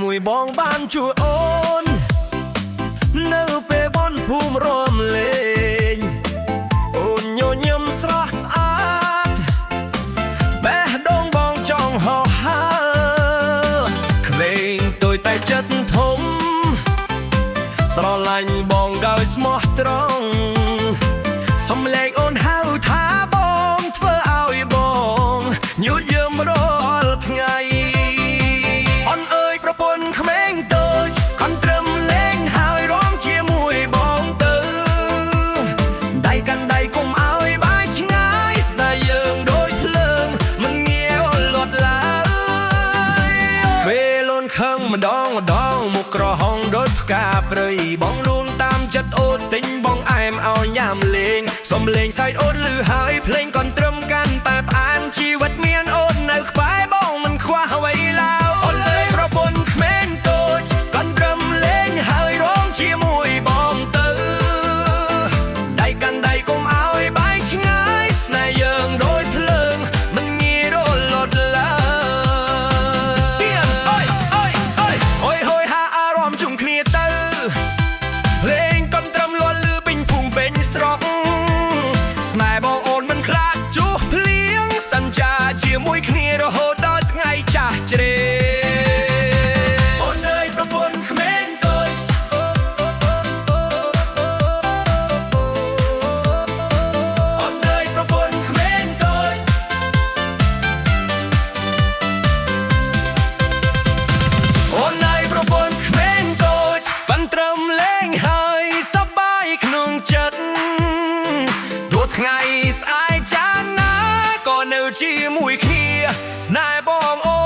មួយបងបានជួយអូននៅពេលបនភូមិរំលេងអូនញញឹមស្រស់ស្អាតបេះដូងបងចង់ហោះហើរក្មេងទុយតែចិត្តធំស្រឡាញ់បងដោយស្មោះត្រង់សំឡេងអូនហៅថាបងធ្វើឲ្យបងញូតយឹមរាល់ថ្ងៃអូនអើយប្រពន្ធក្មេងតូចខំត្រឹមលេងហើយរំជាមួយបងទៅដៃកាន់ដៃកុំឲ្យបាយឆ្ងាយស្នេហ៍យើងដូចភ្លើងមិនងាយលត់ឡើយពេលអូនខឹងម្ដងមុខក្រហងដូចផ្កាព្រៃបងលួងតាមចិត្តអូនទិញបងអែមឲ្យញ៉ាំលេងសំលេងសើចអូនលឺហើយភ្លេងcònត្រឹមកាន់តែផ្អែមជីវិតមានអូននៅក្បែរបងមិនខ្វះអ្វីឡើយអូនអើយប្រពន្ធក្មេងតូចcònត្រឹមលេងហើយរងជាមួយបងទៅដៃកាន់ដៃកុំឲ្យបាយឆ្ងាយស្នេហ៍យើងដូចភ្លើងមិនងាយរលត់ឡើយស្ពានអើយហួយហាអារម្មណ៍ជុំគ្នាទៅភ្លេងកុំត្រឹមលាន់លឺពេញភូមិពេញស្រុកស្នេហ៍បងអូនមិនខ្លាចជួសភ្លៀងសន្យាជាមួយគ្នារហូតដល់ថ្ងៃចាស់ជ្រេអូនអើយប្រពន្ធក្មេងតូចអូនអើយប្រពន្ធក្មេងតូចអូនអើយប្រពន្ធក្មេងតូចបានត្រឹមលេងហើយសប្បាយក្នុងចិត្តទោះថ្ងៃស្អែកចានណាក៏នៅជាមួយគ្នាស្នេហ៍បងអូ